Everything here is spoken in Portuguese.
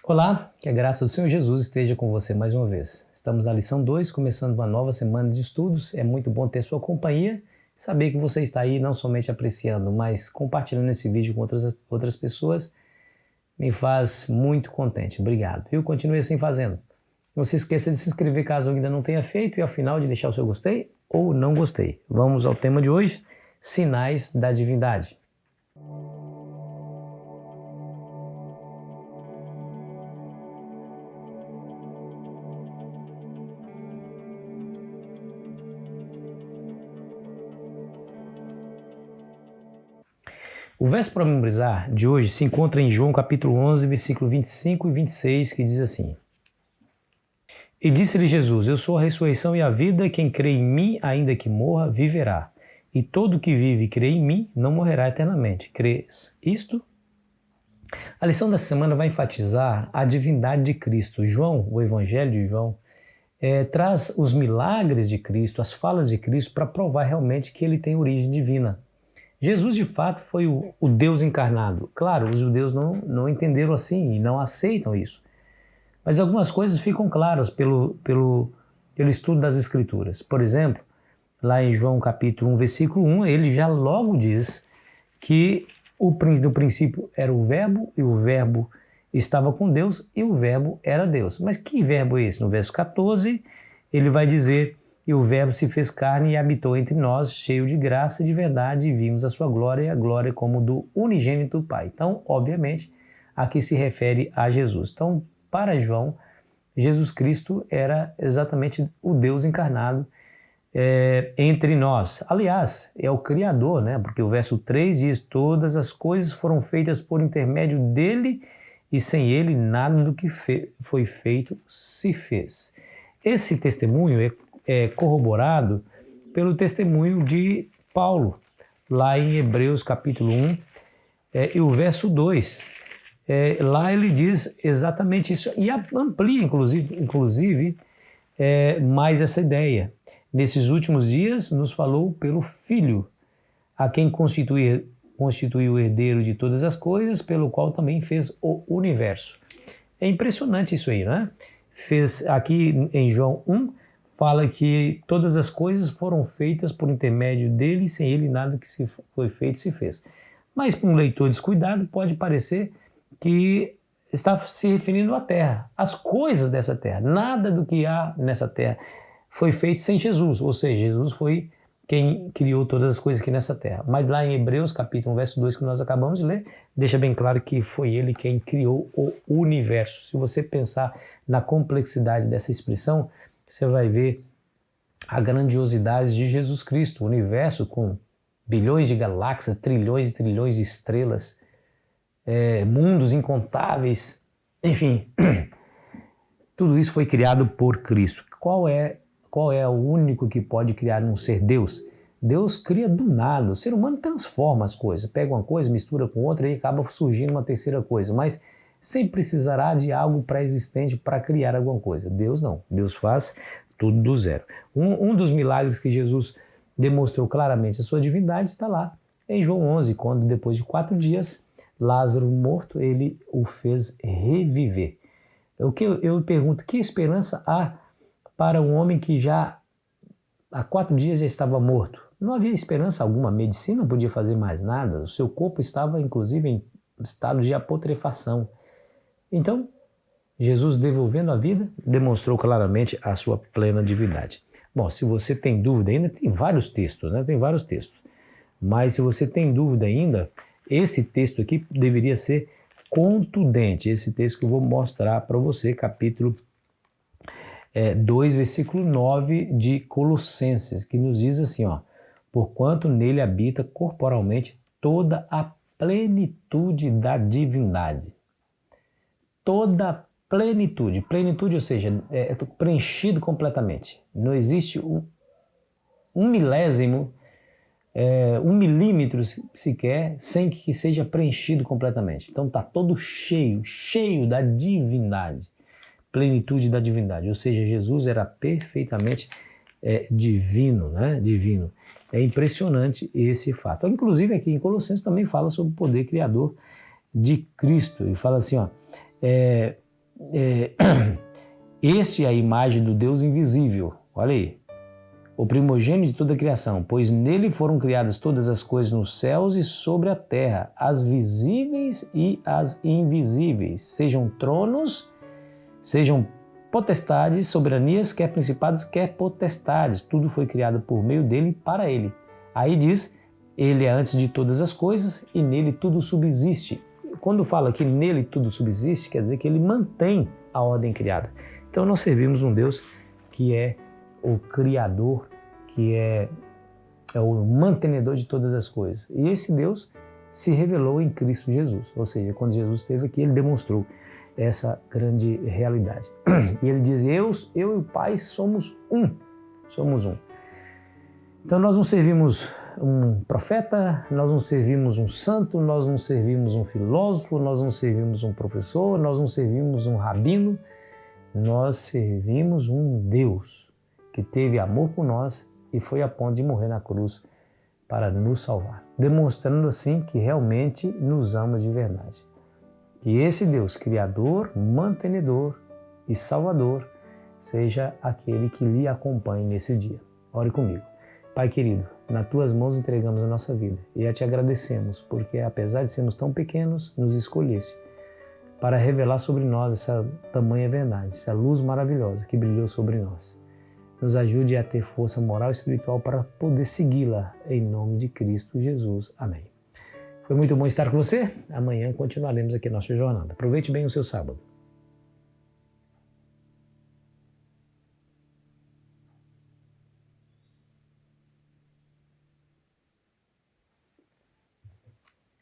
Olá, que a graça do Senhor Jesus esteja com você mais uma vez. Estamos na lição 2, começando uma nova semana de estudos. É muito bom ter sua companhia, saber que você está aí não somente apreciando, mas compartilhando esse vídeo com outras pessoas, me faz muito contente. Obrigado. E continue assim fazendo. Não se esqueça de se inscrever caso ainda não tenha feito e ao final de deixar o seu gostei ou não gostei. Vamos ao tema de hoje, sinais da divindade. O verso para memorizar de hoje se encontra em João capítulo 11, versículo 25 e 26, que diz assim: E disse-lhe Jesus, eu sou a ressurreição e a vida, quem crê em mim, ainda que morra, viverá. E todo que vive e crê em mim, não morrerá eternamente. Crês isto? A lição dessa semana vai enfatizar a divindade de Cristo. João, o Evangelho de João, traz os milagres de Cristo, as falas de Cristo, para provar realmente que ele tem origem divina. Jesus, de fato, foi o Deus encarnado. Claro, os judeus não entenderam assim e não aceitam isso. Mas algumas coisas ficam claras pelo estudo das Escrituras. Por exemplo, lá em João capítulo 1, versículo 1, ele já logo diz que no princípio era o verbo, e o verbo estava com Deus, e o verbo era Deus. Mas que verbo é esse? No verso 14, ele vai dizer: e o verbo se fez carne e habitou entre nós, cheio de graça e de verdade, e vimos a sua glória, e a glória como do unigênito do Pai. Então, obviamente, aqui se refere a Jesus. Então, para João, Jesus Cristo era exatamente o Deus encarnado entre nós. Aliás, é o Criador, né? Porque o verso 3 diz: todas as coisas foram feitas por intermédio dele, e sem ele nada do que foi feito se fez. Esse testemunho é corroborado pelo testemunho de Paulo, lá em Hebreus capítulo 1, e o verso 2. Lá ele diz exatamente isso e amplia, inclusive mais essa ideia. Nesses últimos dias nos falou pelo Filho, a quem constituiu o herdeiro de todas as coisas, pelo qual também fez o universo. É impressionante isso aí, né? Aqui em João 1, fala que todas as coisas foram feitas por intermédio dele, e sem ele nada que foi feito se fez. Mas para um leitor descuidado pode parecer que está se referindo à terra, às coisas dessa terra. Nada do que há nessa terra foi feito sem Jesus, ou seja, Jesus foi quem criou todas as coisas aqui nessa terra. Mas lá em Hebreus capítulo 1, verso 2, que nós acabamos de ler, deixa bem claro que foi ele quem criou o universo. Se você pensar na complexidade dessa expressão, você vai ver a grandiosidade de Jesus Cristo, o universo com bilhões de galáxias, trilhões e trilhões de estrelas, mundos incontáveis, enfim, tudo isso foi criado por Cristo. Qual é o único que pode criar um ser? Deus. Deus cria do nada. O ser humano transforma as coisas, pega uma coisa, mistura com outra e acaba surgindo uma terceira coisa, mas sempre precisará de algo pré-existente para criar alguma coisa. Deus não. Deus faz tudo do zero. Um dos milagres que Jesus demonstrou claramente a sua divindade está lá em João 11, quando depois de 4 dias, Lázaro morto, ele o fez reviver. Eu pergunto, que esperança há para um homem que já há 4 dias já estava morto? Não havia esperança alguma, a medicina não podia fazer mais nada, o seu corpo estava inclusive em estado de apotrefação. Então, Jesus, devolvendo a vida, demonstrou claramente a sua plena divindade. Bom, se você tem dúvida ainda, tem vários textos, né? Tem vários textos. Mas se você tem dúvida ainda, esse texto aqui deveria ser contundente. Esse texto que eu vou mostrar para você, capítulo 2, versículo 9 de Colossenses, que nos diz assim, ó: porquanto nele habita corporalmente toda a plenitude da divindade. Toda a plenitude, ou seja, preenchido completamente. Não existe um milésimo, 1 milímetro sequer, sem que seja preenchido completamente. Então está todo cheio da divindade, plenitude da divindade. Ou seja, Jesus era perfeitamente divino, né? Divino. É impressionante esse fato. Inclusive aqui em Colossenses também fala sobre o poder criador de Cristo. E fala assim, ó, Este é a imagem do Deus invisível. Olha aí. O primogênito de toda a criação, pois nele foram criadas todas as coisas nos céus e sobre a terra, as visíveis e as invisíveis, sejam tronos, sejam potestades, soberanias, quer principados, quer potestades. Tudo foi criado por meio dele e para ele. Aí diz, ele é antes de todas as coisas e nele tudo subsiste. Quando fala que nele tudo subsiste, quer dizer que ele mantém a ordem criada. Então nós servimos um Deus que é o Criador, que é o mantenedor de todas as coisas. E esse Deus se revelou em Cristo Jesus. Ou seja, quando Jesus esteve aqui, ele demonstrou essa grande realidade. E ele diz, eu e o Pai somos um. Somos um. Então nós não servimos um profeta, nós não servimos um santo, nós não servimos um filósofo, nós não servimos um professor, nós não servimos um rabino, nós servimos um Deus que teve amor por nós e foi a ponto de morrer na cruz para nos salvar, demonstrando assim que realmente nos ama de verdade. Que esse Deus, Criador, mantenedor e Salvador, seja aquele que lhe acompanhe nesse dia. Ore comigo. Pai querido, nas Tuas mãos entregamos a nossa vida e a Te agradecemos porque, apesar de sermos tão pequenos, nos escolhesse para revelar sobre nós essa tamanha verdade, essa luz maravilhosa que brilhou sobre nós. Nos ajude a ter força moral e espiritual para poder segui-la, em nome de Cristo Jesus. Amém. Foi muito bom estar com você. Amanhã continuaremos aqui a nossa jornada. Aproveite bem o seu sábado.